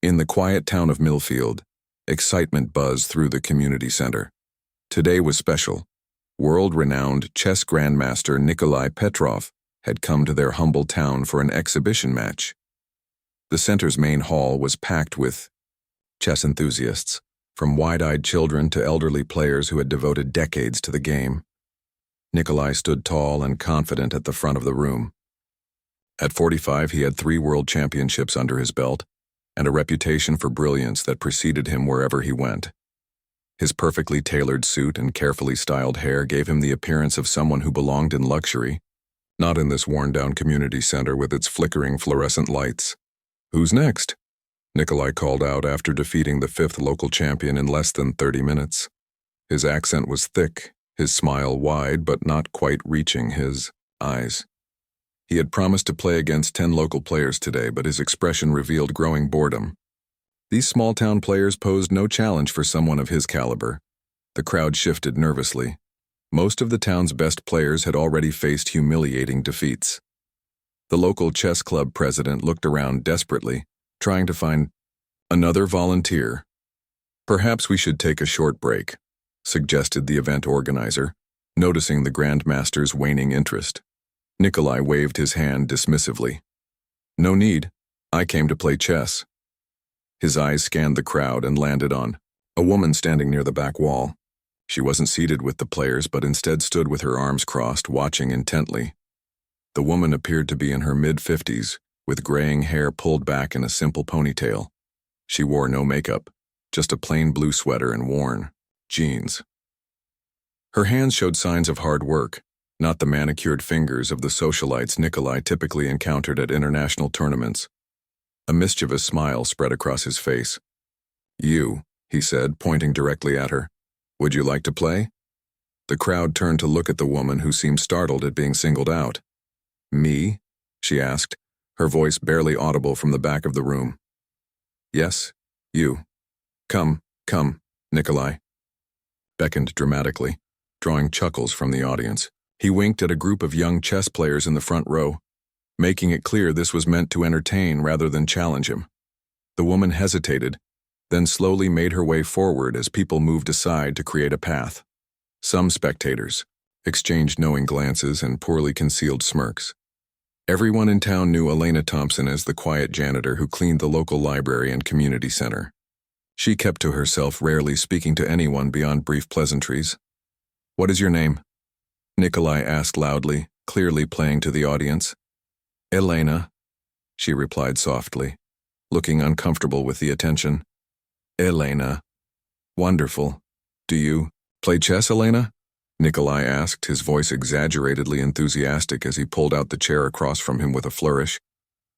In the quiet town of Millfield, excitement buzzed through the community center. Today was special. World-renowned chess grandmaster Nikolai Petrov had come to their humble town for an exhibition match. The center's main hall was packed with chess enthusiasts, from wide-eyed children to elderly players who had devoted decades to the game. Nikolai stood tall and confident at the front of the room. At 45, he had 3 world championships under his belt, and a reputation for brilliance that preceded him wherever he went. His perfectly tailored suit and carefully styled hair gave him the appearance of someone who belonged in luxury, not in this worn-down community center with its flickering fluorescent lights. "Who's next?" Nikolai called out after defeating the 5th local champion in less than 30 minutes. His accent was thick, his smile wide but not quite reaching his eyes. He had promised to play against 10 local players today, but his expression revealed growing boredom. These small-town players posed no challenge for someone of his caliber. The crowd shifted nervously. Most of the town's best players had already faced humiliating defeats. The local chess club president looked around desperately, trying to find another volunteer. "Perhaps we should take a short break," suggested the event organizer, noticing the Grandmaster's waning interest. Nikolai waved his hand dismissively. "No need. I came to play chess." His eyes scanned the crowd and landed on a woman standing near the back wall. She wasn't seated with the players, but instead stood with her arms crossed, watching intently. The woman appeared to be in her mid-50s, with graying hair pulled back in a simple ponytail. She wore no makeup, just a plain blue sweater and worn jeans. Her hands showed signs of hard work, not the manicured fingers of the socialites Nikolai typically encountered at international tournaments. A mischievous smile spread across his face. "You," he said, pointing directly at her. "Would you like to play?" The crowd turned to look at the woman, who seemed startled at being singled out. "Me?" she asked, her voice barely audible from the back of the room. "Yes, you. Come, Nikolai," beckoned dramatically, drawing chuckles from the audience. He winked at a group of young chess players in the front row, making it clear this was meant to entertain rather than challenge him. The woman hesitated, then slowly made her way forward as people moved aside to create a path. Some spectators exchanged knowing glances and poorly concealed smirks. Everyone in town knew Elena Thompson as the quiet janitor who cleaned the local library and community center. She kept to herself, rarely speaking to anyone beyond brief pleasantries. "What is your name?" Nikolai asked loudly, clearly playing to the audience. "Elena," she replied softly, looking uncomfortable with the attention. "Elena. Wonderful. Do you play chess, Elena?" Nikolai asked, his voice exaggeratedly enthusiastic as he pulled out the chair across from him with a flourish.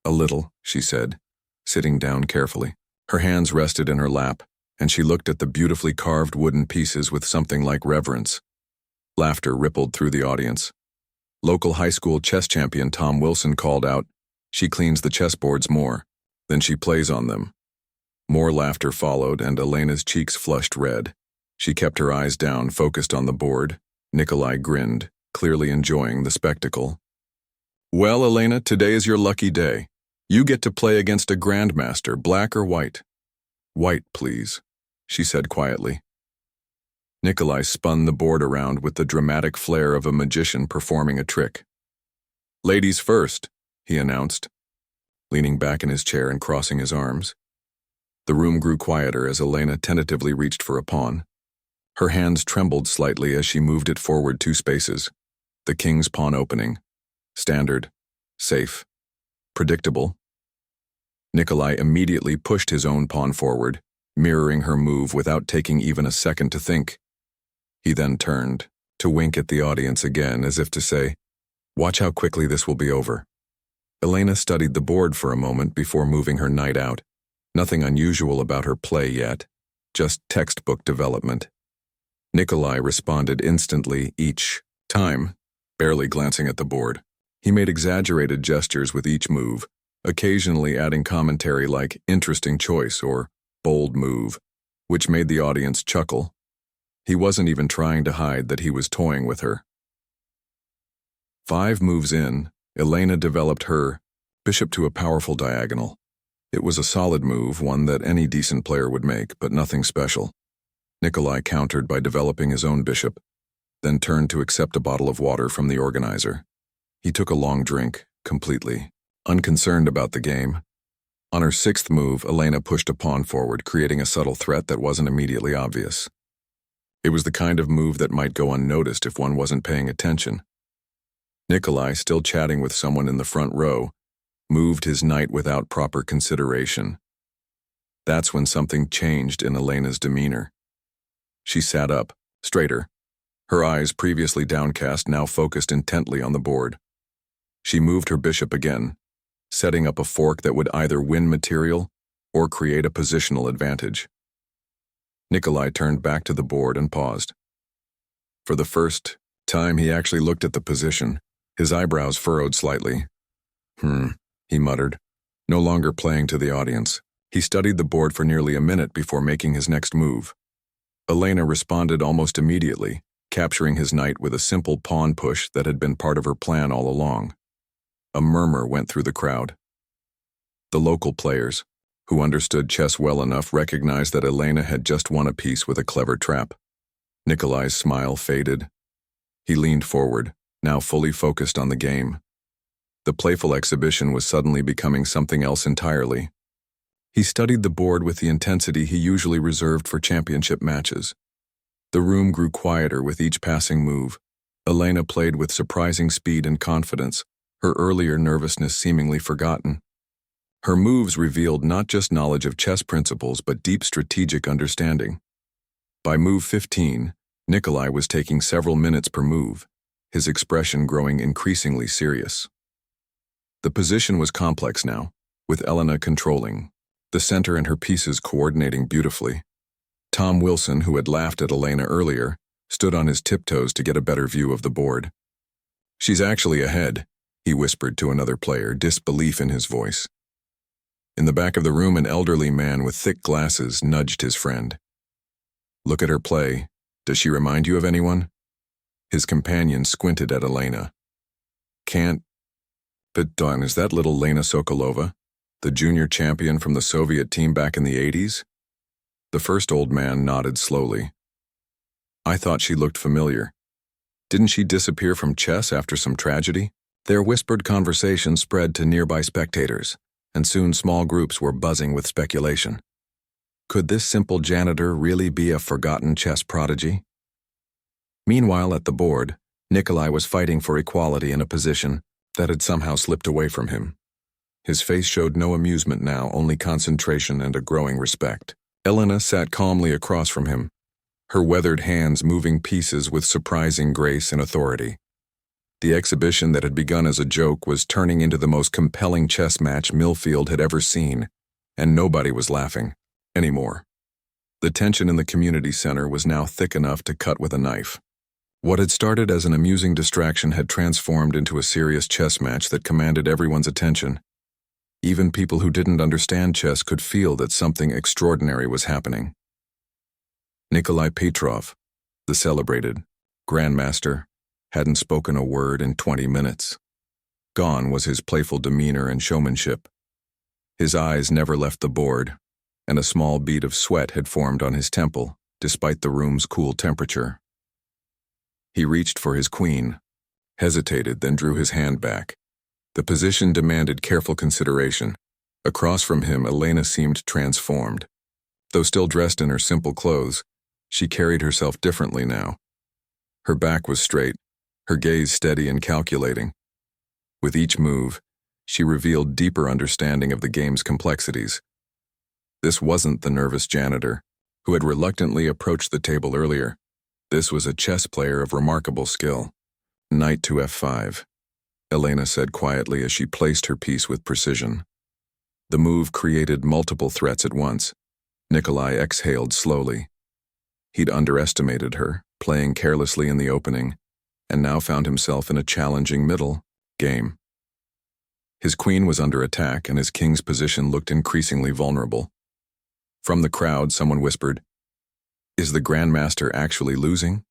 "A little," she said, sitting down carefully. Her hands rested in her lap, and she looked at the beautifully carved wooden pieces with something like reverence. Laughter rippled through the audience. Local high school chess champion Tom Wilson called out, "She cleans the chessboards more than she plays on them." More laughter followed, and Elena's cheeks flushed red. She kept her eyes down, focused on the board. Nikolai grinned, clearly enjoying the spectacle. "Well, Elena, today is your lucky day. You get to play against a grandmaster, black or white?" "White, please," she said quietly. Nikolai spun the board around with the dramatic flair of a magician performing a trick. "Ladies first," he announced, leaning back in his chair and crossing his arms. The room grew quieter as Elena tentatively reached for a pawn. Her hands trembled slightly as she moved it forward 2 spaces. The king's pawn opening. Standard. Safe. Predictable. Nikolai immediately pushed his own pawn forward, mirroring her move without taking even a second to think. He then turned, to wink at the audience again as if to say, "Watch how quickly this will be over." Elena studied the board for a moment before moving her knight out. Nothing unusual about her play yet, just textbook development. Nikolai responded instantly each time, barely glancing at the board. He made exaggerated gestures with each move, occasionally adding commentary like "interesting choice" or "bold move," which made the audience chuckle. He wasn't even trying to hide that he was toying with her. 5 moves in, Elena developed her bishop to a powerful diagonal. It was a solid move, one that any decent player would make, but nothing special. Nikolai countered by developing his own bishop, then turned to accept a bottle of water from the organizer. He took a long drink, completely unconcerned about the game. On her sixth move, Elena pushed a pawn forward, creating a subtle threat that wasn't immediately obvious. It was the kind of move that might go unnoticed if one wasn't paying attention. Nikolai, still chatting with someone in the front row, moved his knight without proper consideration. That's when something changed in Elena's demeanor. She sat up, straighter, her eyes, previously downcast, now focused intently on the board. She moved her bishop again, setting up a fork that would either win material or create a positional advantage. Nikolai turned back to the board and paused. For the first time, he actually looked at the position, his eyebrows furrowed slightly. He muttered, no longer playing to the audience. He studied the board for nearly a minute before making his next move. Elena responded almost immediately, capturing his knight with a simple pawn push that had been part of her plan all along. A murmur went through the crowd. The local players, who understood chess well enough, recognized that Elena had just won a piece with a clever trap. Nikolai's smile faded. He leaned forward, now fully focused on the game. The playful exhibition was suddenly becoming something else entirely. He studied the board with the intensity he usually reserved for championship matches. The room grew quieter with each passing move. Elena played with surprising speed and confidence, her earlier nervousness seemingly forgotten. Her moves revealed not just knowledge of chess principles but deep strategic understanding. By move 15, Nikolai was taking several minutes per move, his expression growing increasingly serious. The position was complex now, with Elena controlling, the center and her pieces coordinating beautifully. Tom Wilson, who had laughed at Elena earlier, stood on his tiptoes to get a better view of the board. "She's actually ahead," he whispered to another player, disbelief in his voice. In the back of the room, an elderly man with thick glasses nudged his friend. "Look at her play. Does she remind you of anyone?" His companion squinted at Elena. "Can't. But Don, is that little Lena Sokolova, the junior champion from the Soviet team back in the 80s? The first old man nodded slowly. "I thought she looked familiar. Didn't she disappear from chess after some tragedy?" Their whispered conversation spread to nearby spectators, and soon small groups were buzzing with speculation. Could this simple janitor really be a forgotten chess prodigy? Meanwhile, at the board, Nikolai was fighting for equality in a position that had somehow slipped away from him. His face showed no amusement now, only concentration and a growing respect. Elena sat calmly across from him, her weathered hands moving pieces with surprising grace and authority. The exhibition that had begun as a joke was turning into the most compelling chess match Millfield had ever seen, and nobody was laughing anymore. The tension in the community center was now thick enough to cut with a knife. What had started as an amusing distraction had transformed into a serious chess match that commanded everyone's attention. Even people who didn't understand chess could feel that something extraordinary was happening. Nikolai Petrov, the celebrated Grandmaster, hadn't spoken a word in 20 minutes. Gone was his playful demeanor and showmanship. His eyes never left the board, and a small bead of sweat had formed on his temple, despite the room's cool temperature. He reached for his queen, hesitated, then drew his hand back. The position demanded careful consideration. Across from him, Elena seemed transformed. Though still dressed in her simple clothes, she carried herself differently now. Her back was straight, her gaze steady and calculating. With each move, she revealed deeper understanding of the game's complexities. This wasn't the nervous janitor, who had reluctantly approached the table earlier. This was a chess player of remarkable skill. "Knight to f5, Elena said quietly as she placed her piece with precision. The move created multiple threats at once. Nikolai exhaled slowly. He'd underestimated her, playing carelessly in the opening, and now found himself in a challenging middle game. His queen was under attack, and his king's position looked increasingly vulnerable. From the crowd, someone whispered, "Is the Grandmaster actually losing?"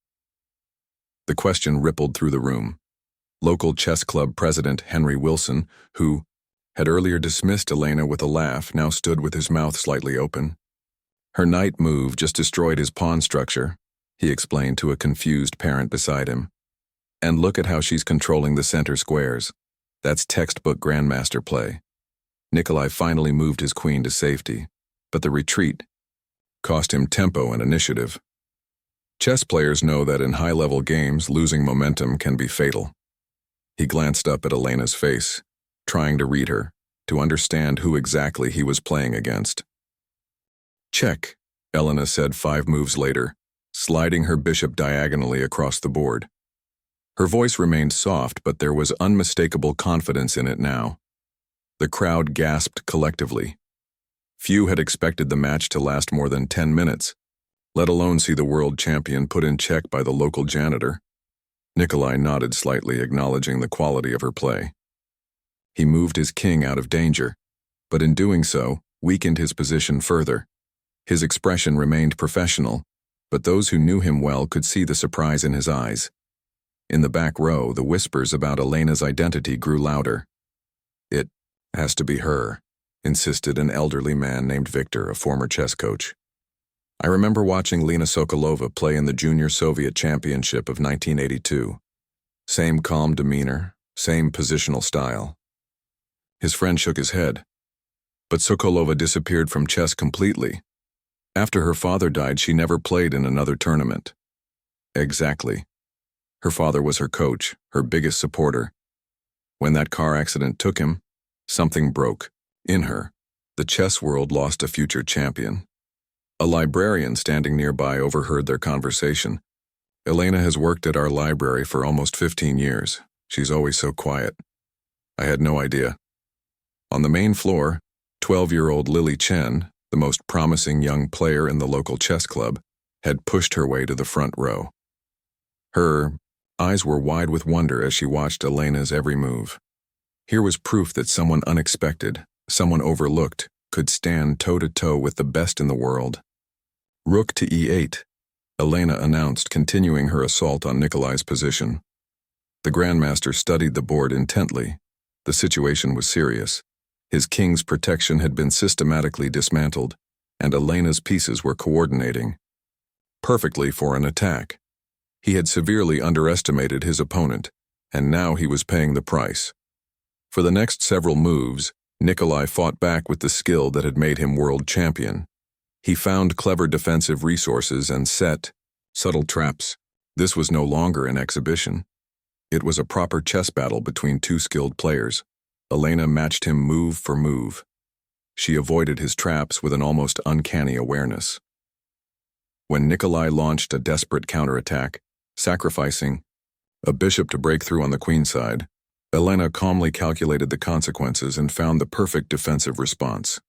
The question rippled through the room. Local chess club president Henry Wilson, who had earlier dismissed Elena with a laugh, now stood with his mouth slightly open. Her knight move just destroyed his pawn structure, he explained to a confused parent beside him. And look at how she's controlling the center squares. That's textbook Grandmaster play. Nikolai finally moved his queen to safety, but the retreat cost him tempo and initiative. Chess players know that in high-level games, losing momentum can be fatal. He glanced up at Elena's face, trying to read her, to understand who exactly he was playing against. Check, Elena said 5 moves later, sliding her bishop diagonally across the board. Her voice remained soft, but there was unmistakable confidence in it now. The crowd gasped collectively. Few had expected the match to last more than 10 minutes, let alone see the world champion put in check by the local janitor. Nikolai nodded slightly, acknowledging the quality of her play. He moved his king out of danger, but in doing so, weakened his position further. His expression remained professional, but those who knew him well could see the surprise in his eyes. In the back row, the whispers about Elena's identity grew louder. "It has to be her," insisted an elderly man named Victor, a former chess coach. "I remember watching Lena Sokolova play in the Junior Soviet Championship of 1982. Same calm demeanor, same positional style." His friend shook his head. But Sokolova disappeared from chess completely. After her father died, she never played in another tournament. Exactly. Her father was her coach, her biggest supporter. When that car accident took him, something broke. In her, the chess world lost a future champion. A librarian standing nearby overheard their conversation. "Elena has worked at our library for almost 15 years. She's always so quiet." I had no idea. On the main floor, 12-year-old Lily Chen, the most promising young player in the local chess club, had pushed her way to the front row. Her eyes were wide with wonder as she watched Elena's every move. Here was proof that someone unexpected, someone overlooked, could stand toe-to-toe with the best in the world. "Rook to e8, Elena announced, continuing her assault on Nikolai's position. The Grandmaster studied the board intently. The situation was serious. His king's protection had been systematically dismantled, and Elena's pieces were coordinating perfectly for an attack. He had severely underestimated his opponent, and now he was paying the price. For the next several moves, Nikolai fought back with the skill that had made him world champion. He found clever defensive resources and set subtle traps. This was no longer an exhibition. It was a proper chess battle between two skilled players. Elena matched him move for move. She avoided his traps with an almost uncanny awareness. When Nikolai launched a desperate counterattack, sacrificing a bishop to break through on the queen side, Elena calmly calculated the consequences and found the perfect defensive response.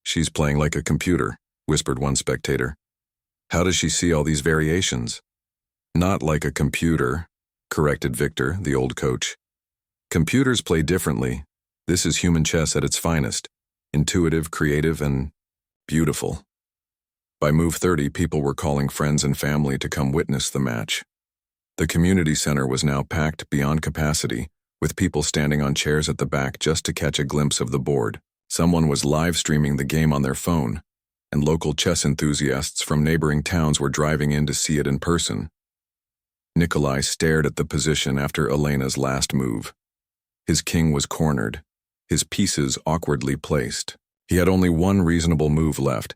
"She's playing like a computer," whispered one spectator. "How does she see all these variations?" "Not like a computer," corrected Victor, the old coach. "Computers play differently. This is human chess at its finest, intuitive, creative, and beautiful." By move 30, people were calling friends and family to come witness the match. The community center was now packed beyond capacity, with people standing on chairs at the back just to catch a glimpse of the board. Someone was live streaming the game on their phone, and local chess enthusiasts from neighboring towns were driving in to see it in person. Nikolai stared at the position after Elena's last move. His king was cornered, his pieces awkwardly placed. He had only one reasonable move left,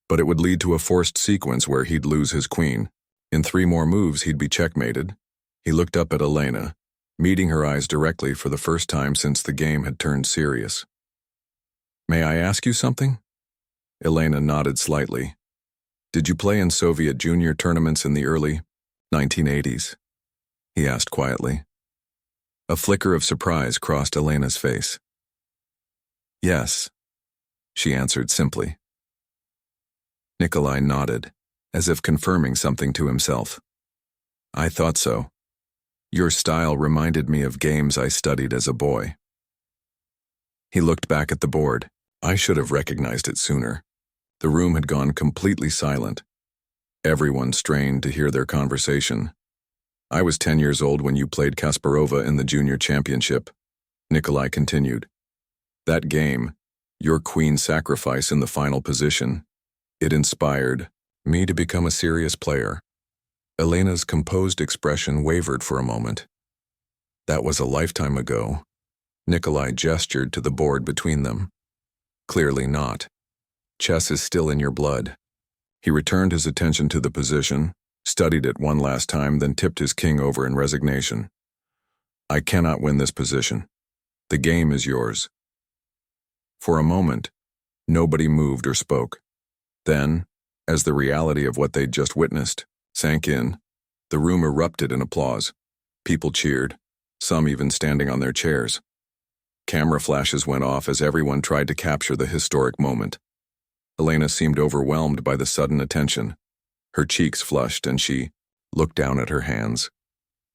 but it would lead to a forced sequence where he'd lose his queen. In 3 more moves, he'd be checkmated. He looked up at Elena, meeting her eyes directly for the first time since the game had turned serious. "May I ask you something?" Elena nodded slightly. "Did you play in Soviet junior tournaments in the early 1980s? He asked quietly. A flicker of surprise crossed Elena's face. "Yes," she answered simply. Nikolai nodded, as if confirming something to himself. "I thought so. Your style reminded me of games I studied as a boy." He looked back at the board. I should have recognized it sooner. The room had gone completely silent. Everyone strained to hear their conversation. "I was 10 years old when you played Kasparova in the junior championship," Nikolai continued. That game, your queen sacrifice in the final position, it inspired me to become a serious player. Elena's composed expression wavered for a moment. That was a lifetime ago. Nikolai gestured to the board between them. Clearly not. Chess is still in your blood. He returned his attention to the position, studied it one last time, then tipped his king over in resignation. I cannot win this position. The game is yours. For a moment, nobody moved or spoke. Then, as the reality of what they'd just witnessed sank in, the room erupted in applause. People cheered, some even standing on their chairs. Camera flashes went off as everyone tried to capture the historic moment. Elena seemed overwhelmed by the sudden attention. Her cheeks flushed and she looked down at her hands.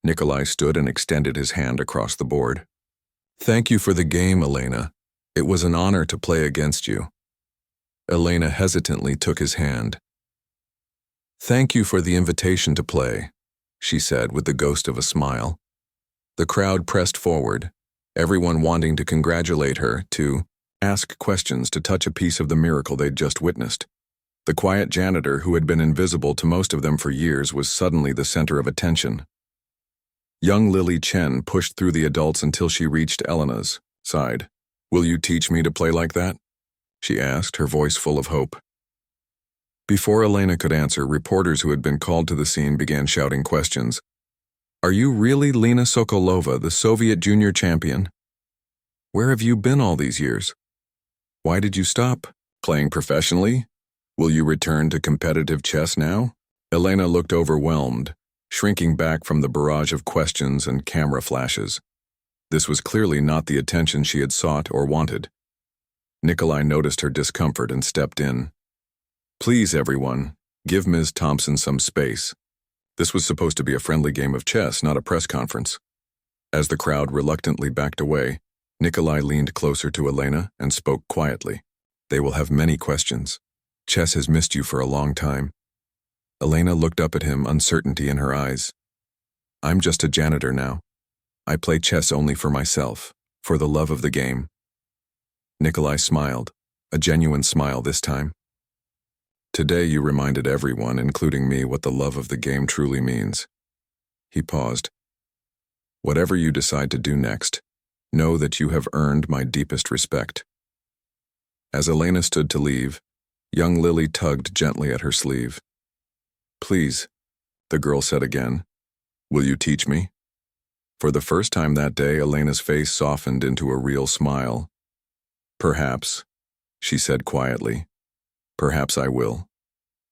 Nikolai stood and extended his hand across the board. Thank you for the game, Elena. It was an honor to play against you. Elena hesitantly took his hand. Thank you for the invitation to play, she said with the ghost of a smile. The crowd pressed forward, everyone wanting to congratulate her, to ask questions, to touch a piece of the miracle they'd just witnessed. The quiet janitor, who had been invisible to most of them for years, was suddenly the center of attention. Young Lily Chen pushed through the adults until she reached Elena's side. Will you teach me to play like that? She asked, her voice full of hope. Before Elena could answer, reporters who had been called to the scene began shouting questions. Are you really Lena Sokolova, the Soviet junior champion? Where have you been all these years? Why did you stop playing professionally? Will you return to competitive chess now? Elena looked overwhelmed, shrinking back from the barrage of questions and camera flashes. This was clearly not the attention she had sought or wanted. Nikolai noticed her discomfort and stepped in. Please, everyone, give Ms. Thompson some space. This was supposed to be a friendly game of chess, not a press conference. As the crowd reluctantly backed away, Nikolai leaned closer to Elena and spoke quietly. They will have many questions. Chess has missed you for a long time. Elena looked up at him, uncertainty in her eyes. I'm just a janitor now. I play chess only for myself, for the love of the game. Nikolai smiled, a genuine smile this time. Today you reminded everyone, including me, what the love of the game truly means. He paused. Whatever you decide to do next, know that you have earned my deepest respect. As Elena stood to leave, young Lily tugged gently at her sleeve. Please, the girl said again, will you teach me? For the first time that day, Elena's face softened into a real smile. Perhaps, she said quietly. Perhaps I will.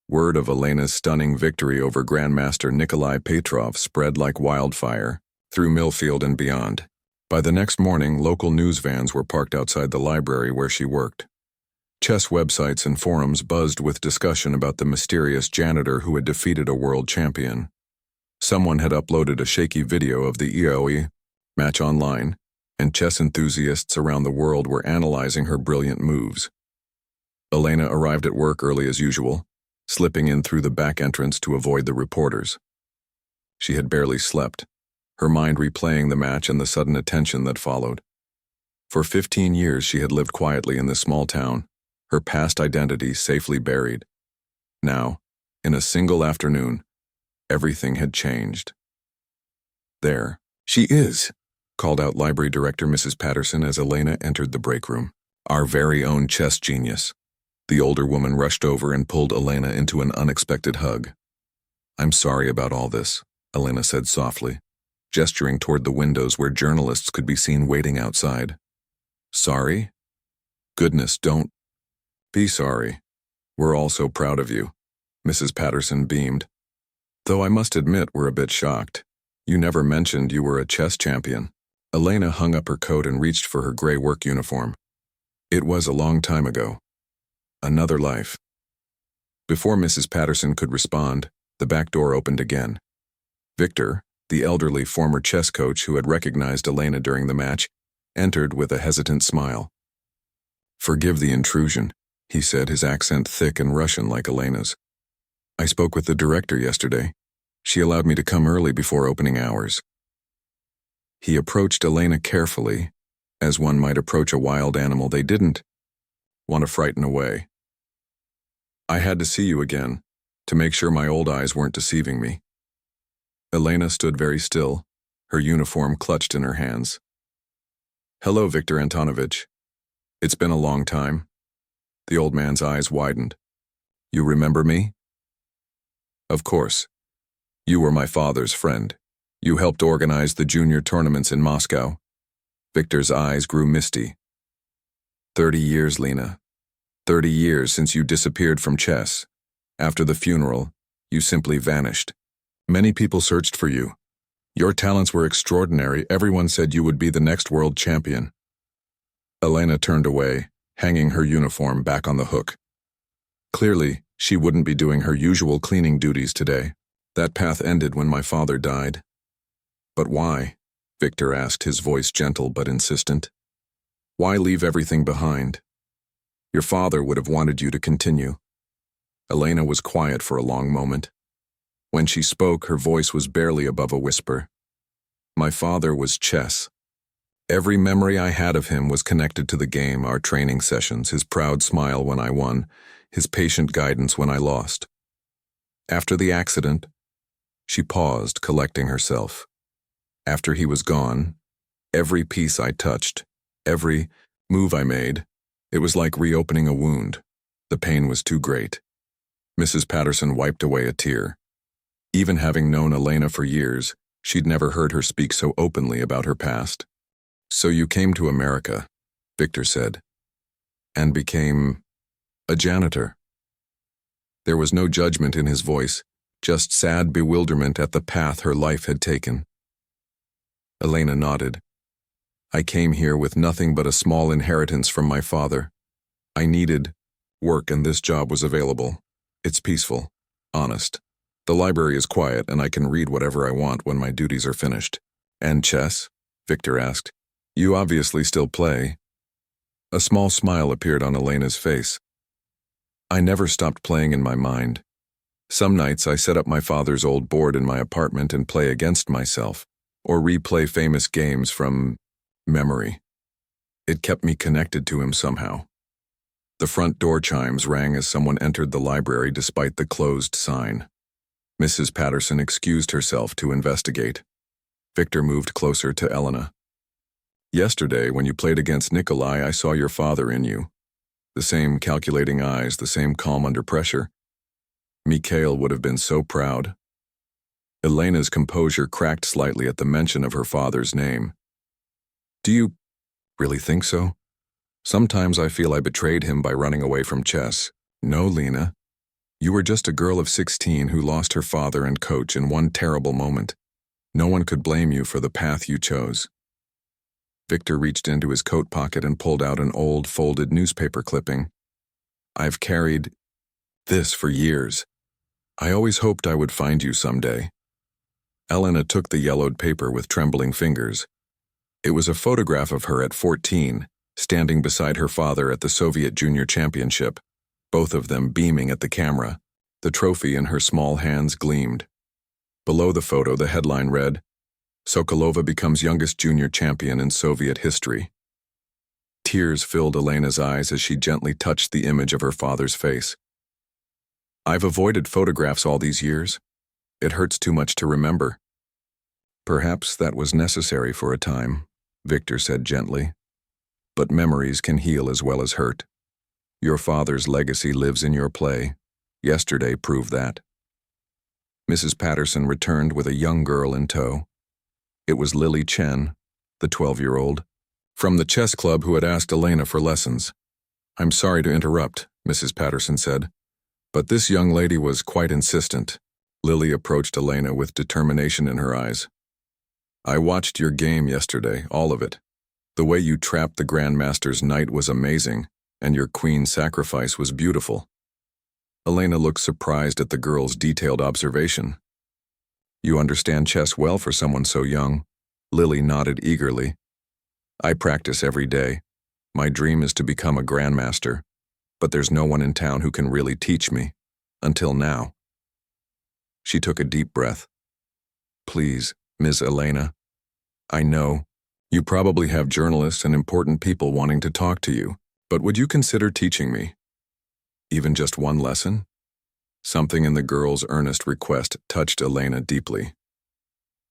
Word of Elena's stunning victory over Grandmaster Nikolai Petrov spread like wildfire through Millfield and beyond. By the next morning, local news vans were parked outside the library where she worked. Chess websites and forums buzzed with discussion about the mysterious janitor who had defeated a world champion. Someone had uploaded a shaky video of the EOE match online, and chess enthusiasts around the world were analyzing her brilliant moves. Elena arrived at work early as usual, slipping in through the back entrance to avoid the reporters. She had barely slept, her mind replaying the match and the sudden attention that followed. For 15 years she had lived quietly in this small town, her past identity safely buried. Now, in a single afternoon, everything had changed. There, she is, called out Library Director Mrs. Patterson as Elena entered the break room. Our very own chess genius. The older woman rushed over and pulled Elena into an unexpected hug. I'm sorry about all this, Elena said softly, gesturing toward the windows where journalists could be seen waiting outside. Sorry? Goodness, don't be sorry. We're all so proud of you. Mrs. Patterson beamed. Though I must admit we're a bit shocked. You never mentioned you were a chess champion. Elena hung up her coat and reached for her gray work uniform. It was a long time ago. Another life. Before Mrs. Patterson could respond, the back door opened again. Victor, the elderly former chess coach who had recognized Elena during the match, entered with a hesitant smile. Forgive the intrusion, he said, his accent thick and Russian like Elena's. I spoke with the director yesterday. She allowed me to come early before opening hours. He approached Elena carefully, As one might approach a wild animal they didn't want to frighten away. I had to see you again, to make sure my old eyes weren't deceiving me. Elena stood very still, her uniform clutched in her hands. Hello, Viktor Antonovich. It's been a long time. The old man's eyes widened. You remember me? Of course. You were my father's friend. You helped organize the junior tournaments in Moscow. Viktor's eyes grew misty. 30 years, Lena. 30 years since you disappeared from chess. After the funeral, you simply vanished. Many people searched for you. Your talents were extraordinary. Everyone said you would be the next world champion. Elena turned away, hanging her uniform back on the hook. Clearly, she wouldn't be doing her usual cleaning duties today. That path ended when my father died. But why? Viktor asked, his voice gentle but insistent. Why leave everything behind? Your father would have wanted you to continue. Elena was quiet for a long moment. When she spoke, her voice was barely above a whisper. My father was chess. Every memory I had of him was connected to the game, our training sessions, his proud smile when I won, his patient guidance when I lost. After the accident, she paused, collecting herself. After he was gone, every piece I touched, every move I made, it was like reopening a wound. The pain was too great. Mrs. Patterson wiped away a tear. Even having known Elena for years, she'd never heard her speak so openly about her past. So you came to America, Viktor said, and became a janitor. There was no judgment in his voice, just sad bewilderment at the path her life had taken. Elena nodded. I came here with nothing but a small inheritance from my father. I needed work and this job was available. It's peaceful, honest. The library is quiet and I can read whatever I want when my duties are finished. And chess? Viktor asked. You obviously still play. A small smile appeared on Elena's face. I never stopped playing in my mind. Some nights I set up my father's old board in my apartment and play against myself, or replay famous games from memory. It kept me connected to him somehow. The front door chimes rang as someone entered the library despite the closed sign. Mrs. Patterson excused herself to investigate. Viktor moved closer to Elena. Yesterday, when you played against Nikolai, I saw your father in you. The same calculating eyes, the same calm under pressure. Mikhail would have been so proud. Elena's composure cracked slightly at the mention of her father's name. Do you really think so? Sometimes I feel I betrayed him by running away from chess. No, Lena. You were just a girl of 16 who lost her father and coach in one terrible moment. No one could blame you for the path you chose. Viktor reached into his coat pocket and pulled out an old, folded newspaper clipping. I've carried this for years. I always hoped I would find you someday. Elena took the yellowed paper with trembling fingers. It was a photograph of her at 14, standing beside her father at the Soviet Junior Championship, both of them beaming at the camera. The trophy in her small hands gleamed. Below the photo, the headline read, Sokolova becomes youngest junior champion in Soviet history. Tears filled Elena's eyes as she gently touched the image of her father's face. I've avoided photographs all these years. It hurts too much to remember. Perhaps that was necessary for a time, Viktor said gently. But memories can heal as well as hurt. Your father's legacy lives in your play. Yesterday proved that. Mrs. Patterson returned with a young girl in tow. It was Lily Chen, the 12-year-old, from the chess club who had asked Elena for lessons. I'm sorry to interrupt, Mrs. Patterson said, but this young lady was quite insistent. Lily approached Elena with determination in her eyes. I watched your game yesterday, all of it. The way you trapped the Grandmaster's knight was amazing, and your queen's sacrifice was beautiful. Elena looked surprised at the girl's detailed observation. You understand chess well for someone so young. Lily nodded eagerly. I practice every day. My dream is to become a Grandmaster, but there's no one in town who can really teach me, until now. She took a deep breath. Please, Ms. Elena, I know You probably have journalists and important people wanting to talk to you, but would you consider teaching me? Even just one lesson? Something in the girl's earnest request touched Elena deeply.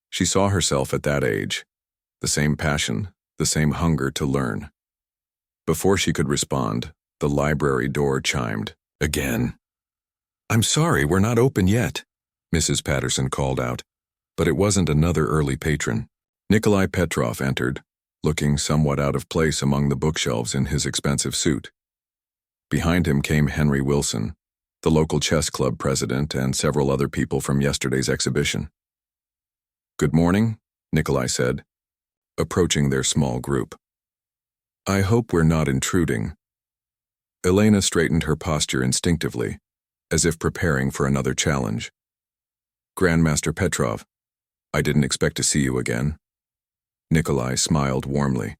She saw herself at that age, the same passion, the same hunger to learn. Before she could respond, the library door chimed. Again. "I'm sorry, we're not open yet," Mrs. Patterson called out. But it wasn't another early patron. Nikolai Petrov entered, looking somewhat out of place among the bookshelves in his expensive suit. Behind him came Henry Wilson, the local chess club president, and several other people from yesterday's exhibition. "Good morning," Nikolai said, approaching their small group. "I hope we're not intruding." Elena straightened her posture instinctively, as if preparing for another challenge. "Grandmaster Petrov, I didn't expect to see you again." Nikolai smiled warmly.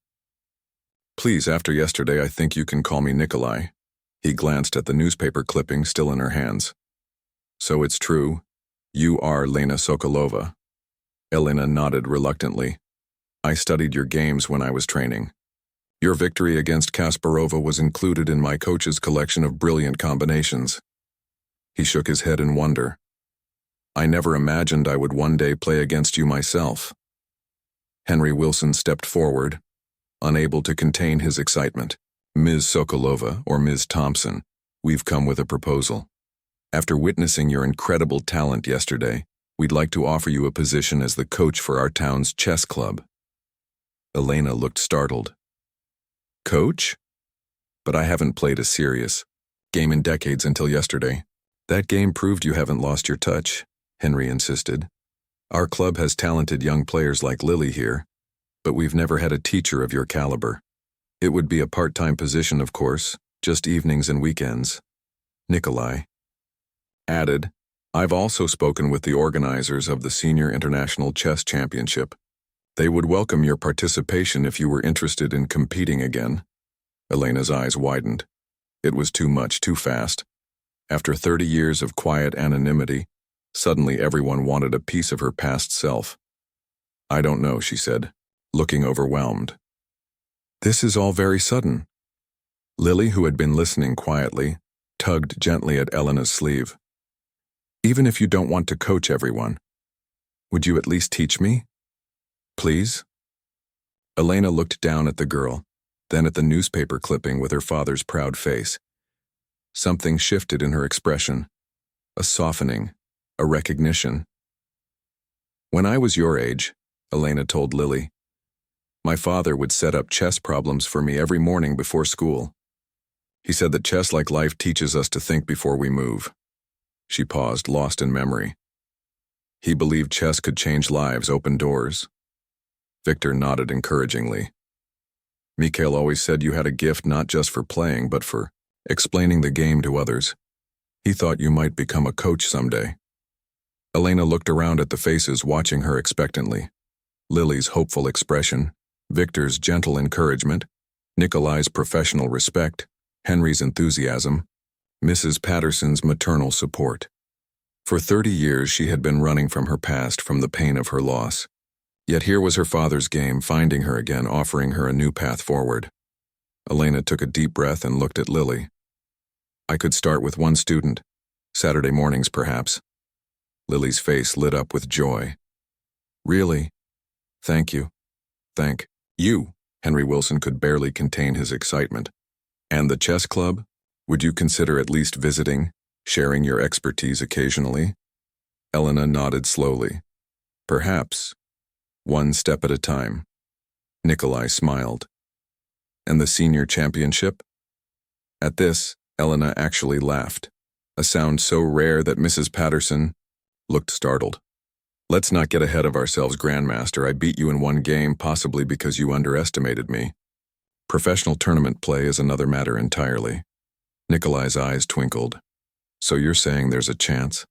"Please, after yesterday, I think you can call me Nikolai." He glanced at the newspaper clipping still in her hands. "So it's true, you are Lena Sokolova." Elena nodded reluctantly. "I studied your games when I was training. Your victory against Kasparova was included in my coach's collection of brilliant combinations." He shook his head in wonder. "I never imagined I would one day play against you myself." Henry Wilson stepped forward, unable to contain his excitement. "Ms. Sokolova, or Ms. Thompson, we've come with a proposal. After witnessing your incredible talent yesterday, we'd like to offer you a position as the coach for our town's chess club." Elena looked startled. "Coach? But I haven't played a serious game in decades until yesterday." "That game proved you haven't lost your touch," Henry insisted. "Our club has talented young players like Lily here, but we've never had a teacher of your caliber. It would be a part-time position, of course, just evenings and weekends." Nikolai added, "I've also spoken with the organizers of the Senior International Chess Championship. They would welcome your participation if you were interested in competing again." Elena's eyes widened. It was too much, too fast. After 30 years of quiet anonymity, suddenly everyone wanted a piece of her past self. "I don't know," she said, looking overwhelmed. "This is all very sudden." Lily, who had been listening quietly, tugged gently at Elena's sleeve. "Even if you don't want to coach everyone, would you at least teach me? Please?" Elena looked down at the girl, then at the newspaper clipping with her father's proud face. Something shifted in her expression, a softening, a recognition. "When I was your age," Elena told Lily, "my father would set up chess problems for me every morning before school. He said that chess, like life, teaches us to think before we move." She paused, lost in memory. "He believed chess could change lives, open doors." Victor nodded encouragingly. "Mikhail always said you had a gift not just for playing, but for explaining the game to others. He thought you might become a coach someday." Elena looked around at the faces watching her expectantly. Lily's hopeful expression, Victor's gentle encouragement, Nikolai's professional respect, Henry's enthusiasm, Mrs. Patterson's maternal support. For 30 years she had been running from her past, from the pain of her loss. Yet here was her father's game, finding her again, offering her a new path forward. Elena took a deep breath and looked at Lily. "I could start with one student, Saturday mornings perhaps." Lily's face lit up with joy. "Really? Thank you." "Thank you." Henry Wilson could barely contain his excitement. "And the chess club? Would you consider at least visiting, sharing your expertise occasionally?" Elena nodded slowly. "Perhaps. One step at a time." Nikolai smiled. "And the senior championship?" At this, Elena actually laughed, a sound so rare that Mrs. Patterson looked startled. "Let's not get ahead of ourselves, Grandmaster. I beat you in one game, possibly because you underestimated me. Professional tournament play is another matter entirely." Nikolai's eyes twinkled. "So you're saying there's a chance?"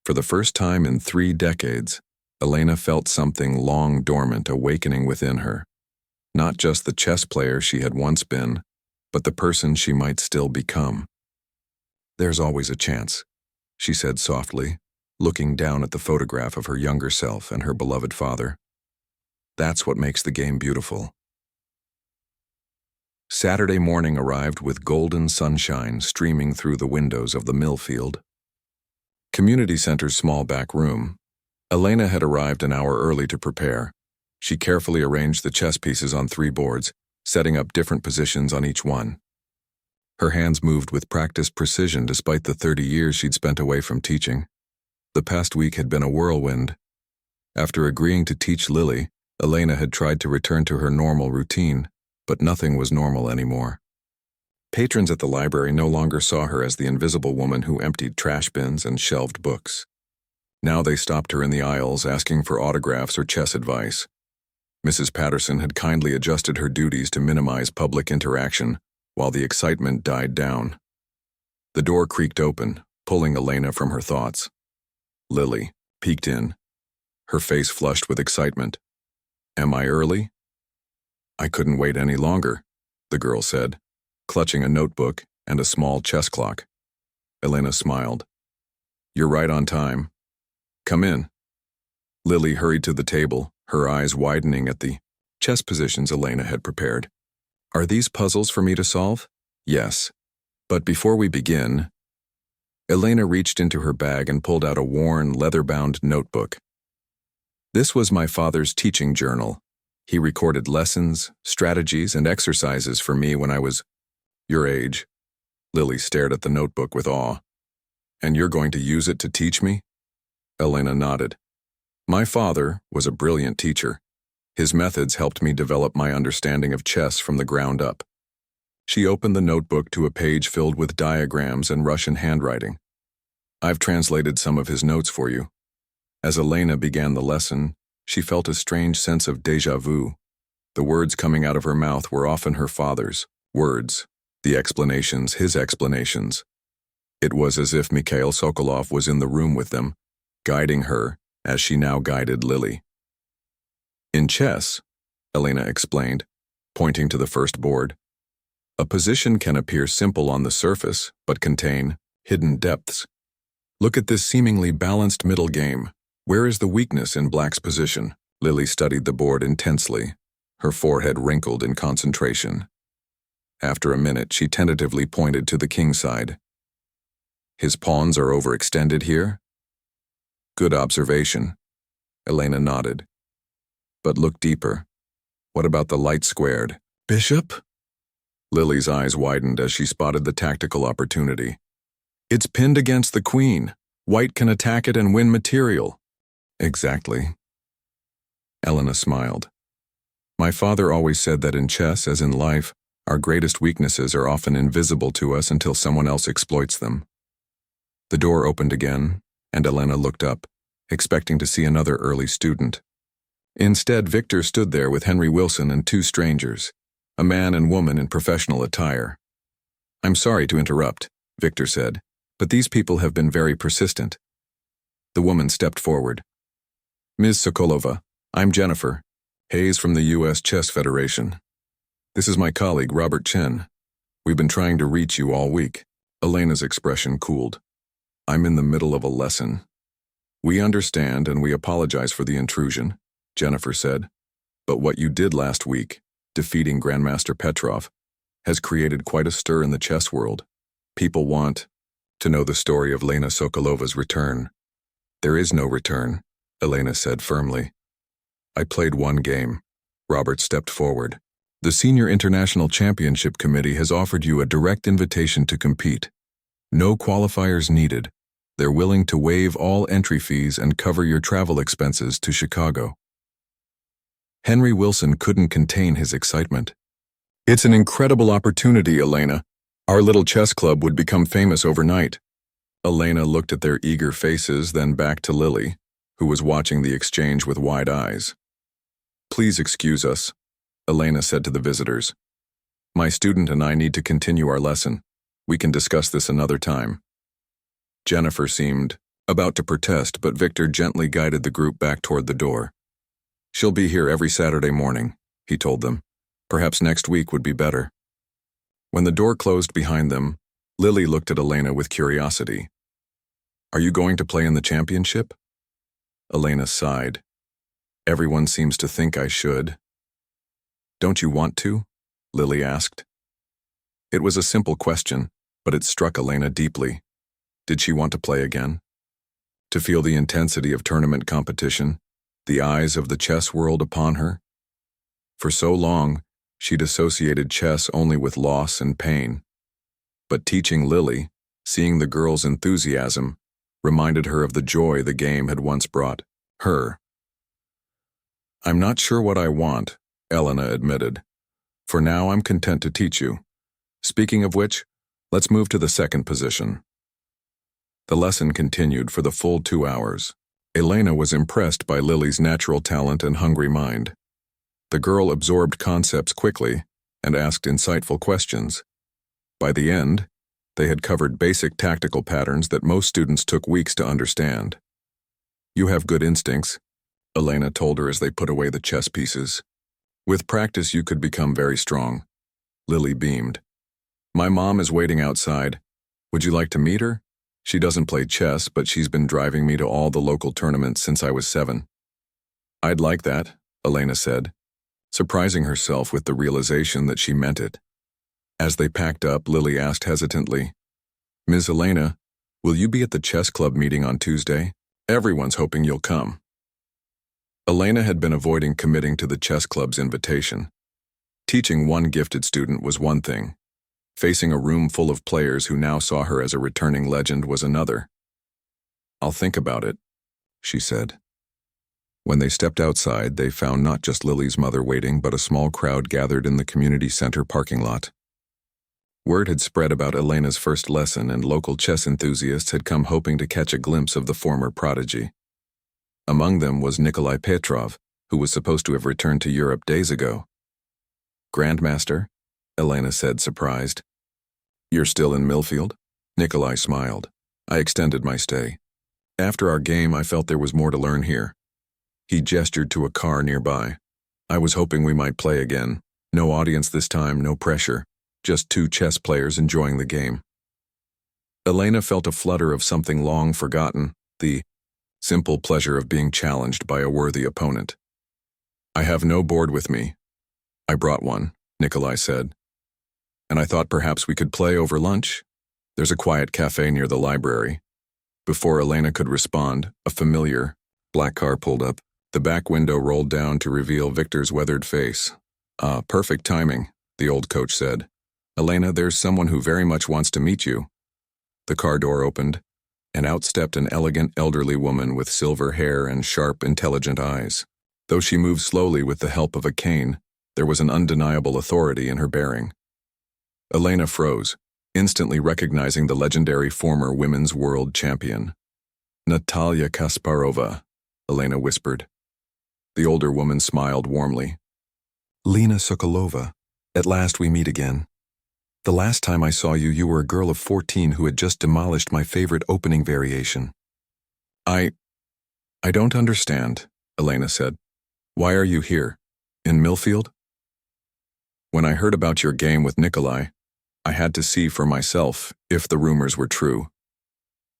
For the first time in 3 decades, Elena felt something long dormant awakening within her. Not just the chess player she had once been, but the person she might still become. "There's always a chance," she said softly, looking down at the photograph of her younger self and her beloved father. That's what makes the game beautiful. Saturday morning arrived with golden sunshine streaming through the windows of the mill field. Community Center's small back room. Elena had arrived an hour early to prepare. She carefully arranged the chess pieces on 3 boards, setting up different positions on each one. Her hands moved with practiced precision despite the 30 years she'd spent away from teaching. The past week had been a whirlwind. After agreeing to teach Lily, Elena had tried to return to her normal routine, but nothing was normal anymore. Patrons at the library no longer saw her as the invisible woman who emptied trash bins and shelved books. Now they stopped her in the aisles asking for autographs or chess advice. Mrs. Patterson had kindly adjusted her duties to minimize public interaction, while the excitement died down. The door creaked open, pulling Elena from her thoughts. Lily peeked in, her face flushed with excitement. "Am I early?" "I couldn't wait any longer," the girl said, clutching a notebook and a small chess clock. Elena smiled. "You're right on time. Come in." Lily hurried to the table, her eyes widening at the chess positions Elena had prepared. "Are these puzzles for me to solve?" "Yes. But before we begin..." Elena reached into her bag and pulled out a worn, leather-bound notebook. This was my father's teaching journal. He recorded lessons, strategies, and exercises for me when I was your age. Lily stared at the notebook with awe. "And you're going to use it to teach me?" Elena nodded. "My father was a brilliant teacher. His methods helped me develop my understanding of chess from the ground up." She opened the notebook to a page filled with diagrams and Russian handwriting. "I've translated some of his notes for you." As Elena began the lesson, she felt a strange sense of déjà vu. The words coming out of her mouth were often her father's words, the explanations his explanations. It was as if Mikhail Sokolov was in the room with them, guiding her as she now guided Lily. "In chess," Elena explained, pointing to the first board, "a position can appear simple on the surface, but contain hidden depths. Look at this seemingly balanced middle game. Where is the weakness in Black's position?" Lily studied the board intensely, her forehead wrinkled in concentration. After a minute, she tentatively pointed to the king side. "His pawns are overextended here?" "Good observation." Elena nodded. "But look deeper. What about the light squared bishop?" Lily's eyes widened as she spotted the tactical opportunity. "It's pinned against the queen. White can attack it and win material." "Exactly." Elena smiled. "My father always said that in chess, as in life, our greatest weaknesses are often invisible to us until someone else exploits them." The door opened again, and Elena looked up, expecting to see another early student. Instead, Victor stood there with Henry Wilson and 2 strangers, a man and woman in professional attire. "I'm sorry to interrupt," Victor said, "but these people have been very persistent." The woman stepped forward. "Ms. Sokolova, I'm Jennifer Hayes from the U.S. Chess Federation. This is my colleague, Robert Chen. We've been trying to reach you all week." Elena's expression cooled. "I'm in the middle of a lesson." "We understand and we apologize for the intrusion," Jennifer said. "But what you did last week, defeating Grandmaster Petrov, has created quite a stir in the chess world. People want to know the story of Lena Sokolova's return." "There is no return," Elena said firmly. "I played 1 game." Robert stepped forward. "The Senior International Championship Committee has offered you a direct invitation to compete. No qualifiers needed. They're willing to waive all entry fees and cover your travel expenses to Chicago." Henry Wilson couldn't contain his excitement. "It's an incredible opportunity, Elena. Our little chess club would become famous overnight." Elena looked at their eager faces, then back to Lily, who was watching the exchange with wide eyes. "Please excuse us," Elena said to the visitors. "My student and I need to continue our lesson. We can discuss this another time." Jennifer seemed about to protest, but Victor gently guided the group back toward the door. "She'll be here every Saturday morning," he told them. "Perhaps next week would be better." When the door closed behind them, Lily looked at Elena with curiosity. "Are you going to play in the championship?" Elena sighed. Everyone seems to think I should. Don't you want to? Lily asked. It was a simple question, but it struck Elena deeply. Did she want to play again? To feel the intensity of tournament competition, the eyes of the chess world upon her? For so long, she'd associated chess only with loss and pain. But teaching Lily, seeing the girl's enthusiasm, reminded her of the joy the game had once brought her. I'm not sure what I want, Elena admitted. For now, I'm content to teach you. Speaking of which, let's move to the second position. The lesson continued for the full 2 hours. Elena was impressed by Lily's natural talent and hungry mind. The girl absorbed concepts quickly and asked insightful questions. By the end, they had covered basic tactical patterns that most students took weeks to understand. You have good instincts, Elena told her as they put away the chess pieces. With practice, you could become very strong. Lily beamed. My mom is waiting outside. Would you like to meet her? She doesn't play chess, but she's been driving me to all the local tournaments since I was 7. I'd like that, Elena said, surprising herself with the realization that she meant it. As they packed up, Lily asked hesitantly, Ms. Elena, will you be at the chess club meeting on Tuesday? Everyone's hoping you'll come. Elena had been avoiding committing to the chess club's invitation. Teaching one gifted student was one thing. Facing a room full of players who now saw her as a returning legend was another. I'll think about it, she said. When they stepped outside, they found not just Lily's mother waiting, but a small crowd gathered in the community center parking lot. Word had spread about Elena's first lesson, and local chess enthusiasts had come hoping to catch a glimpse of the former prodigy. Among them was Nikolai Petrov, who was supposed to have returned to Europe days ago. Grandmaster? Elena said, surprised. You're still in Millfield? Nikolai smiled. I extended my stay. After our game, I felt there was more to learn here. He gestured to a car nearby. I was hoping we might play again. No audience this time, no pressure. Just 2 chess players enjoying the game. Elena felt a flutter of something long forgotten, the simple pleasure of being challenged by a worthy opponent. I have no board with me. I brought one, Nikolai said. And I thought perhaps we could play over lunch. There's a quiet cafe near the library. Before Elena could respond, a familiar black car pulled up. The back window rolled down to reveal Victor's weathered face. Perfect timing, the old coach said. Elena, there's someone who very much wants to meet you. The car door opened, and out stepped an elegant elderly woman with silver hair and sharp, intelligent eyes. Though she moved slowly with the help of a cane, there was an undeniable authority in her bearing. Elena froze, instantly recognizing the legendary former women's world champion. Natalia Kasparova, Elena whispered. The older woman smiled warmly. Lena Sokolova, at last we meet again. The last time I saw you, you were a girl of 14 who had just demolished my favorite opening variation. I don't understand, Elena said. Why are you here? In Millfield? When I heard about your game with Nikolai, I had to see for myself if the rumors were true.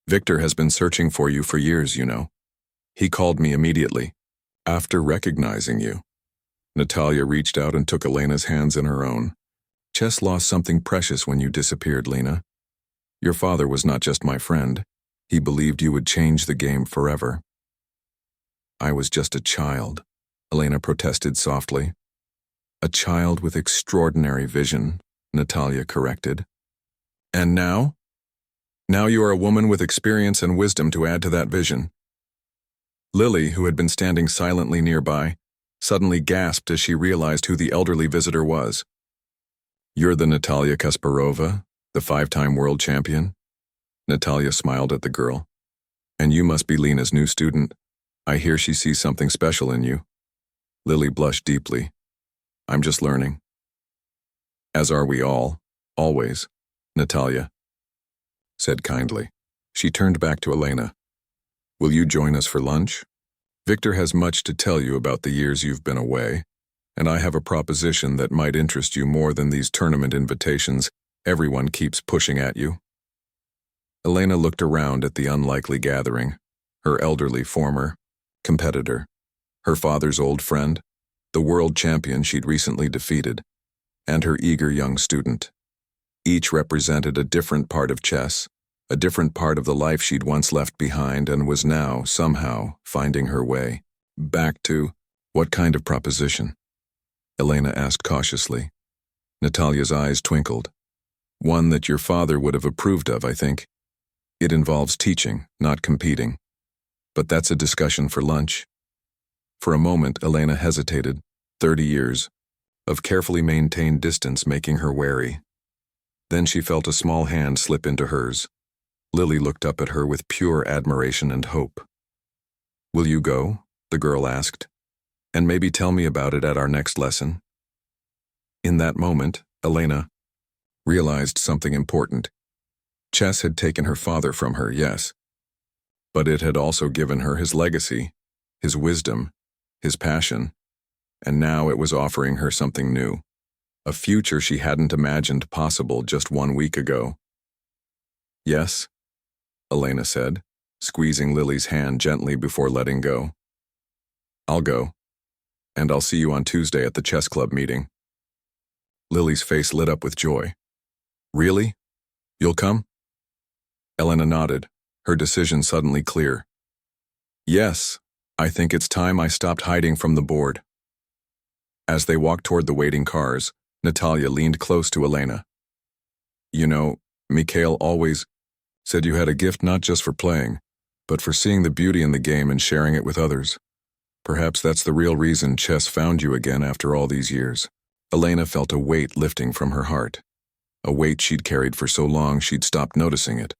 Victor has been searching for you for years, you know. He called me immediately, after recognizing you. Natalia reached out and took Elena's hands in her own. Chess lost something precious when you disappeared, Lena. Your father was not just my friend. He believed you would change the game forever. I was just a child, Elena protested softly. A child with extraordinary vision, Natalia corrected. And now? Now you are a woman with experience and wisdom to add to that vision. Lily, who had been standing silently nearby, suddenly gasped as she realized who the elderly visitor was. You're the Natalia Kasparova, the 5-time world champion? Natalia smiled at the girl. And you must be Lena's new student. I hear she sees something special in you. Lily blushed deeply. I'm just learning. As are we all, always, Natalia said kindly. She turned back to Elena. Will you join us for lunch? Victor has much to tell you about the years you've been away, and I have a proposition that might interest you more than these tournament invitations everyone keeps pushing at you. Elena looked around at the unlikely gathering, her elderly former competitor, Her father's old friend, the world champion she'd recently defeated, and her eager young student. Each represented a different part of chess, a different part of the life she'd once left behind and was now, somehow, finding her way back to. What kind of proposition? Elena asked cautiously. Natalia's eyes twinkled. One that your father would have approved of, I think. It involves teaching, not competing. But that's a discussion for lunch. For a moment, Elena hesitated. 30 years of carefully maintained distance making her wary. Then she felt a small hand slip into hers. Lily looked up at her with pure admiration and hope. Will you go? The girl asked. And maybe tell me about it at our next lesson. In that moment, Elena realized something important. Chess had taken her father from her, yes. But it had also given her his legacy, his wisdom, his passion, and now it was offering her something new, a future she hadn't imagined possible just 1 week ago. Yes, Elena said, squeezing Lily's hand gently before letting go. I'll go, and I'll see you on Tuesday at the chess club meeting. Lily's face lit up with joy. Really? You'll come? Elena nodded, her decision suddenly clear. Yes, I think it's time I stopped hiding from the board. As they walked toward the waiting cars, Natalia leaned close to Elena. You know, Mikhail always said you had a gift not just for playing, but for seeing the beauty in the game and sharing it with others. Perhaps that's the real reason chess found you again after all these years. Elena felt a weight lifting from her heart, a weight she'd carried for so long she'd stopped noticing it.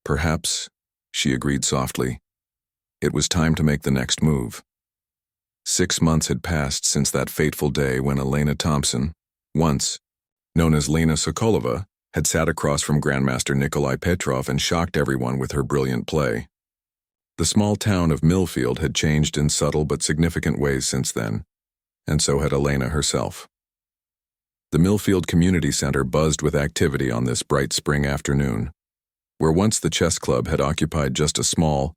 Perhaps, she agreed softly, it was time to make the next move. 6 months had passed since that fateful day when Elena Thompson, once known as Lena Sokolova, had sat across from Grandmaster Nikolai Petrov and shocked everyone with her brilliant play. The small town of Millfield had changed in subtle but significant ways since then, and so had Elena herself. The Millfield Community Center buzzed with activity on this bright spring afternoon. Where once the chess club had occupied just a small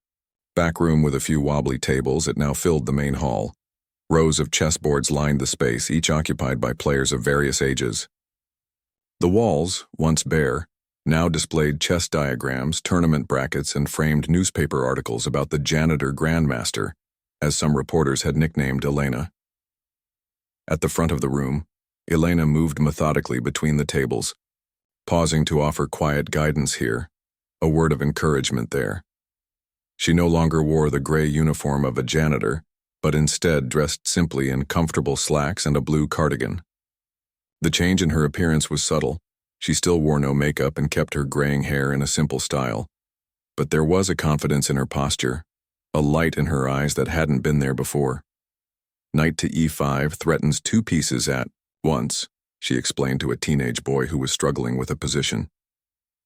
back room with a few wobbly tables, it now filled the main hall. Rows of chessboards lined the space, each occupied by players of various ages. The walls, once bare, now displayed chess diagrams, tournament brackets, and framed newspaper articles about the janitor Grandmaster, as some reporters had nicknamed Elena. At the front of the room, Elena moved methodically between the tables, pausing to offer quiet guidance here, a word of encouragement there. She no longer wore the gray uniform of a janitor, but instead dressed simply in comfortable slacks and a blue cardigan. The change in her appearance was subtle. She still wore no makeup and kept her graying hair in a simple style. But there was a confidence in her posture, a light in her eyes that hadn't been there before. Knight to e5 threatens 2 pieces at once, she explained to a teenage boy who was struggling with a position.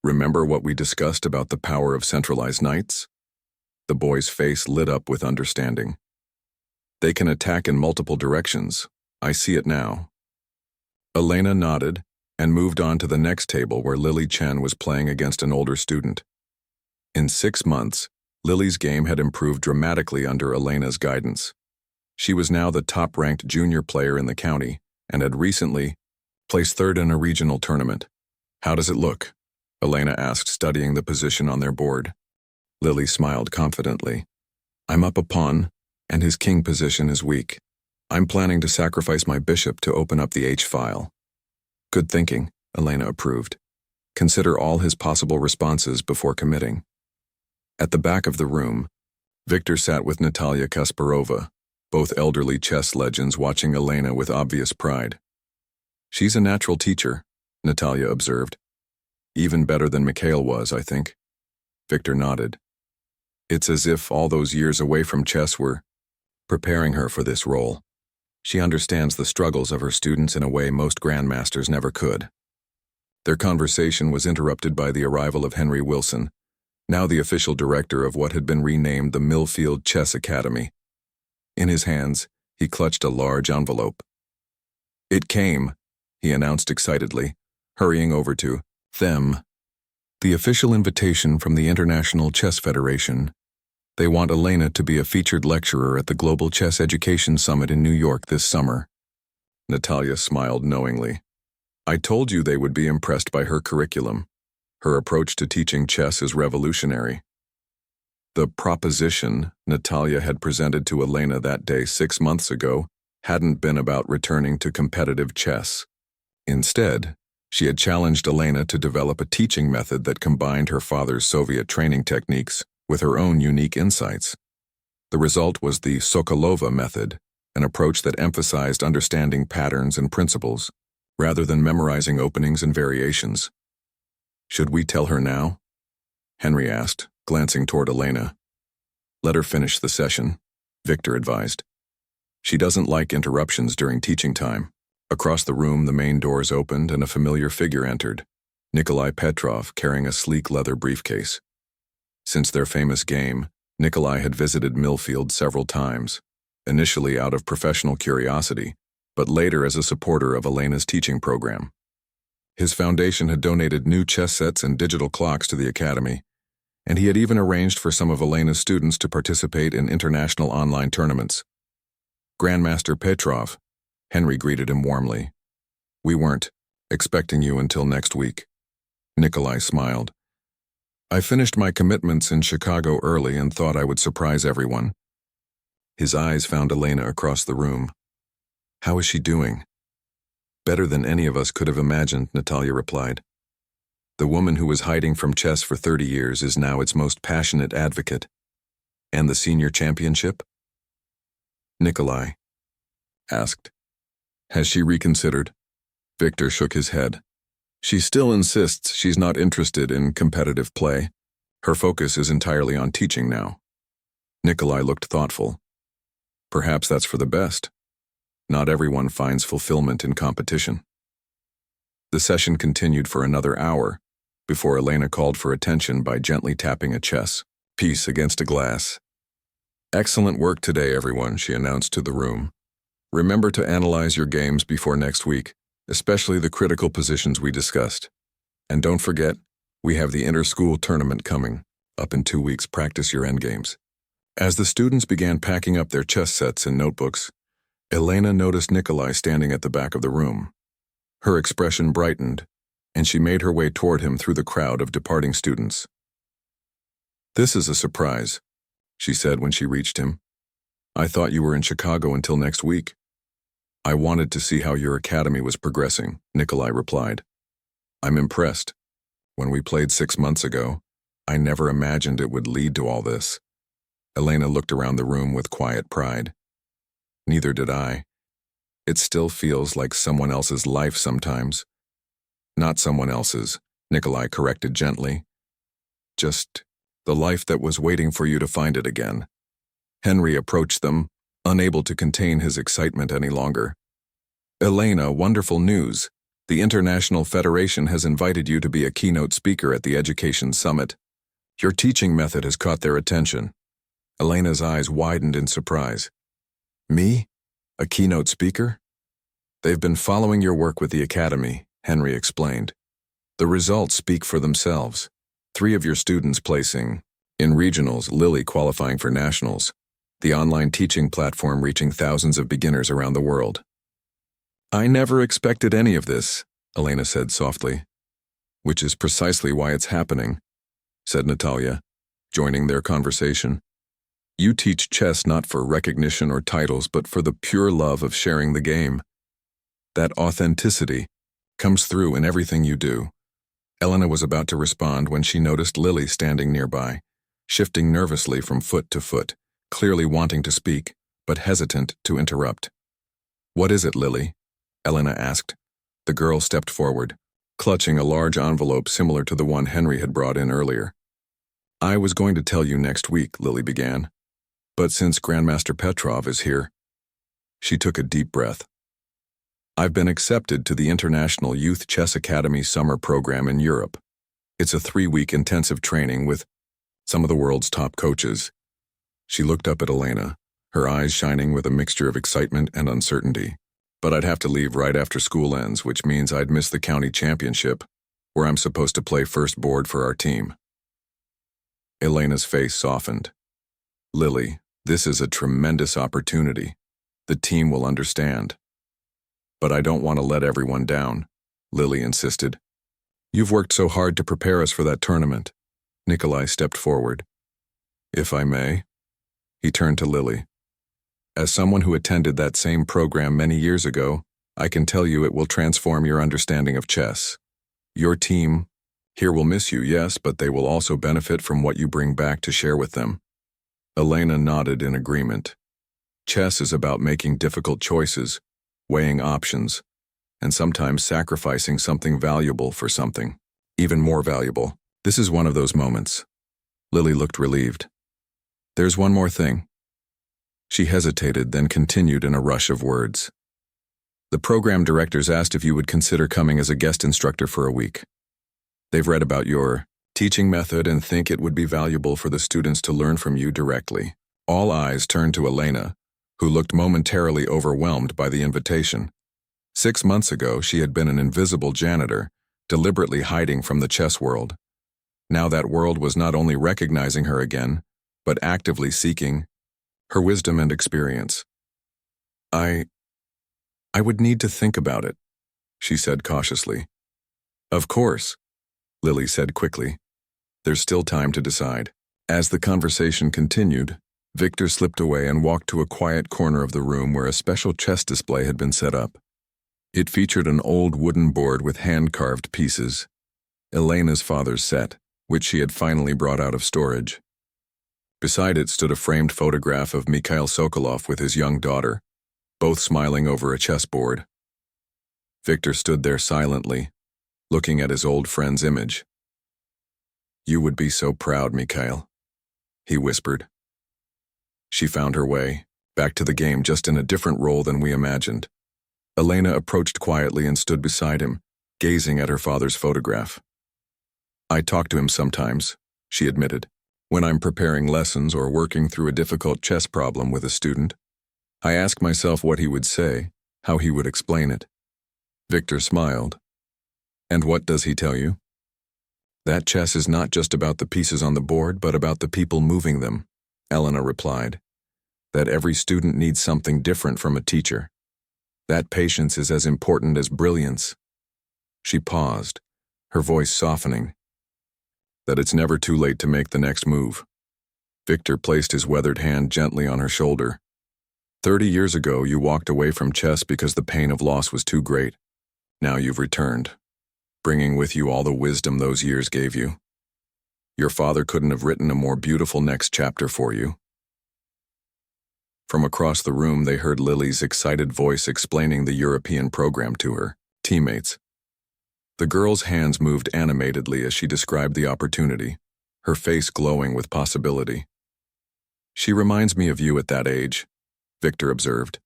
Remember what we discussed about the power of centralized knights? The boy's face lit up with understanding. They can attack in multiple directions. I see it now. Elena nodded and moved on to the next table where Lily Chen was playing against an older student. In 6 months, Lily's game had improved dramatically under Elena's guidance. She was now the top-ranked junior player in the county and had recently placed 3rd in a regional tournament. How does it look? Elena asked, studying the position on their board. Lily smiled confidently. I'm up a pawn, and his king position is weak. I'm planning to sacrifice my bishop to open up the h-file. Good thinking, Elena approved. Consider all his possible responses before committing. At the back of the room, Victor sat with Natalia Kasparova, both elderly chess legends watching Elena with obvious pride. She's a natural teacher, Natalia observed. Even better than Mikhail was, I think. Victor nodded. It's as if all those years away from chess were preparing her for this role. She understands the struggles of her students in a way most grandmasters never could. Their conversation was interrupted by the arrival of Henry Wilson, now the official director of what had been renamed the Millfield Chess Academy. In his hands, he clutched a large envelope. It came, he announced excitedly, hurrying over to them. The official invitation from the International Chess Federation. They want Elena to be a featured lecturer at the Global Chess Education Summit in New York this summer. Natalia smiled knowingly. I told you they would be impressed by her curriculum. Her approach to teaching chess is revolutionary. The proposition Natalia had presented to Elena that day 6 months ago hadn't been about returning to competitive chess. Instead, she had challenged Elena to develop a teaching method that combined her father's Soviet training techniques with her own unique insights. The result was the Sokolova method, an approach that emphasized understanding patterns and principles, rather than memorizing openings and variations. Should we tell her now? Henry asked, glancing toward Elena. Let her finish the session, Victor advised. She doesn't like interruptions during teaching time. Across the room, the main doors opened and a familiar figure entered, Nikolai Petrov carrying a sleek leather briefcase. Since their famous game, Nikolai had visited Millfield several times, initially out of professional curiosity, but later as a supporter of Elena's teaching program. His foundation had donated new chess sets and digital clocks to the academy, and he had even arranged for some of Elena's students to participate in international online tournaments. Grandmaster Petrov, Henry greeted him warmly. We weren't expecting you until next week. Nikolai smiled. I finished my commitments in Chicago early and thought I would surprise everyone. His eyes found Elena across the room. How is she doing? Better than any of us could have imagined, Natalia replied. The woman who was hiding from chess for 30 years is now its most passionate advocate. And the senior championship? Nikolai asked. Has she reconsidered? Victor shook his head. She still insists she's not interested in competitive play. Her focus is entirely on teaching now. Nikolai looked thoughtful. Perhaps that's for the best. Not everyone finds fulfillment in competition. The session continued for another hour, before Elena called for attention by gently tapping a chess piece against a glass. Excellent work today, everyone, she announced to the room. Remember to analyze your games before next week, especially the critical positions we discussed. And don't forget, we have the inter-school tournament coming. Up in 2 weeks, practice your endgames. As the students began packing up their chess sets and notebooks, Elena noticed Nikolai standing at the back of the room. Her expression brightened, and she made her way toward him through the crowd of departing students. This is a surprise, she said when she reached him. I thought you were in Chicago until next week. I wanted to see how your academy was progressing, Nikolai replied. I'm impressed. When we played 6 months ago, I never imagined it would lead to all this. Elena looked around the room with quiet pride. Neither did I. It still feels like someone else's life sometimes. Not someone else's, Nikolai corrected gently. Just the life that was waiting for you to find it again. Henry approached them, unable to contain his excitement any longer. Elena, wonderful news. The International Federation has invited you to be a keynote speaker at the Education Summit. Your teaching method has caught their attention. Elena's eyes widened in surprise. Me? A keynote speaker? They've been following your work with the Academy, Henry explained. The results speak for themselves. 3 of your students placing in regionals, Lily qualifying for nationals, the online teaching platform reaching thousands of beginners around the world. I never expected any of this, Elena said softly. Which is precisely why it's happening, said Natalia, joining their conversation. You teach chess not for recognition or titles, but for the pure love of sharing the game. That authenticity comes through in everything you do. Elena was about to respond when she noticed Lily standing nearby, shifting nervously from foot to foot, clearly wanting to speak, but hesitant to interrupt. What is it, Lily? Elena asked. The girl stepped forward, clutching a large envelope similar to the one Henry had brought in earlier. I was going to tell you next week, Lily began. But since Grandmaster Petrov is here, she took a deep breath. I've been accepted to the International Youth Chess Academy summer program in Europe. It's a 3-week intensive training with some of the world's top coaches. She looked up at Elena, her eyes shining with a mixture of excitement and uncertainty. But I'd have to leave right after school ends, which means I'd miss the county championship, where I'm supposed to play first board for our team. Elena's face softened. Lily, this is a tremendous opportunity. The team will understand. But I don't want to let everyone down, Lily insisted. You've worked so hard to prepare us for that tournament. Nikolai stepped forward. If I may? He turned to Lily. As someone who attended that same program many years ago, I can tell you it will transform your understanding of chess. Your team here will miss you, yes, but they will also benefit from what you bring back to share with them. Elena nodded in agreement. Chess is about making difficult choices, weighing options, and sometimes sacrificing something valuable for something even more valuable. This is one of those moments. Lily looked relieved. There's one more thing. She hesitated, then continued in a rush of words. The program directors asked if you would consider coming as a guest instructor for a week. They've read about your teaching method and think it would be valuable for the students to learn from you directly. All eyes turned to Elena, who looked momentarily overwhelmed by the invitation. 6 months ago, she had been an invisible janitor, deliberately hiding from the chess world. Now that world was not only recognizing her again, but actively seeking her wisdom and experience. I would need to think about it, she said cautiously. Of course, Lily said quickly. There's still time to decide. As the conversation continued, Victor slipped away and walked to a quiet corner of the room where a special chess display had been set up. It featured an old wooden board with hand-carved pieces, Elena's father's set, which she had finally brought out of storage. Beside it stood a framed photograph of Mikhail Sokolov with his young daughter, both smiling over a chessboard. Victor stood there silently, looking at his old friend's image. You would be so proud, Mikhail, he whispered. She found her way, back to the game just in a different role than we imagined. Elena approached quietly and stood beside him, gazing at her father's photograph. I talk to him sometimes, she admitted, when I'm preparing lessons or working through a difficult chess problem with a student. I ask myself what he would say, how he would explain it. Victor smiled. And what does he tell you? That chess is not just about the pieces on the board, but about the people moving them, Elena replied. That every student needs something different from a teacher. That patience is as important as brilliance. She paused, her voice softening. That it's never too late to make the next move. Victor placed his weathered hand gently on her shoulder. 30 years ago, you walked away from chess because the pain of loss was too great. Now you've returned, bringing with you all the wisdom those years gave you. Your father couldn't have written a more beautiful next chapter for you. From across the room, they heard Lily's excited voice explaining the European program to her teammates. The girl's hands moved animatedly as she described the opportunity, her face glowing with possibility. She reminds me of you at that age, Victor observed.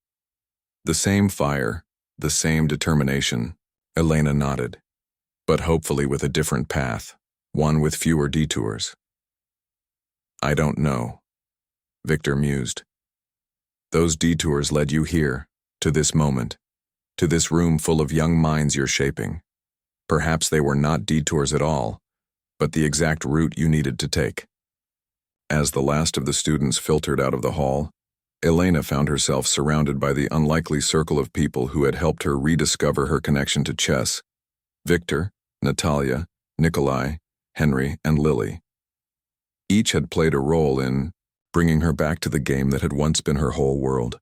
The same fire, the same determination, Elena nodded, but hopefully with a different path, one with fewer detours. I don't know, Victor mused. Those detours led you here, to this moment, to this room full of young minds you're shaping. Perhaps they were not detours at all, but the exact route you needed to take. As the last of the students filtered out of the hall, Elena found herself surrounded by the unlikely circle of people who had helped her rediscover her connection to chess: Victor, Natalia, Nikolai, Henry, and Lily. Each had played a role in bringing her back to the game that had once been her whole world,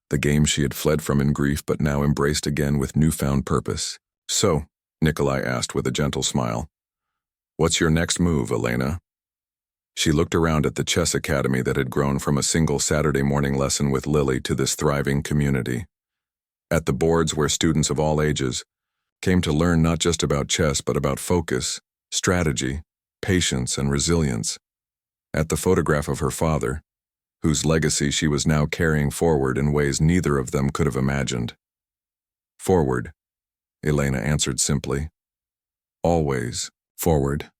the game she had fled from in grief but now embraced again with newfound purpose. So, Nikolai asked with a gentle smile, what's your next move, Elena? She looked around at the chess academy that had grown from a single Saturday morning lesson with Lily to this thriving community. At the boards where students of all ages came to learn not just about chess but about focus, strategy, patience, and resilience. At the photograph of her father, whose legacy she was now carrying forward in ways neither of them could have imagined. Forward, Elena answered simply. Always forward.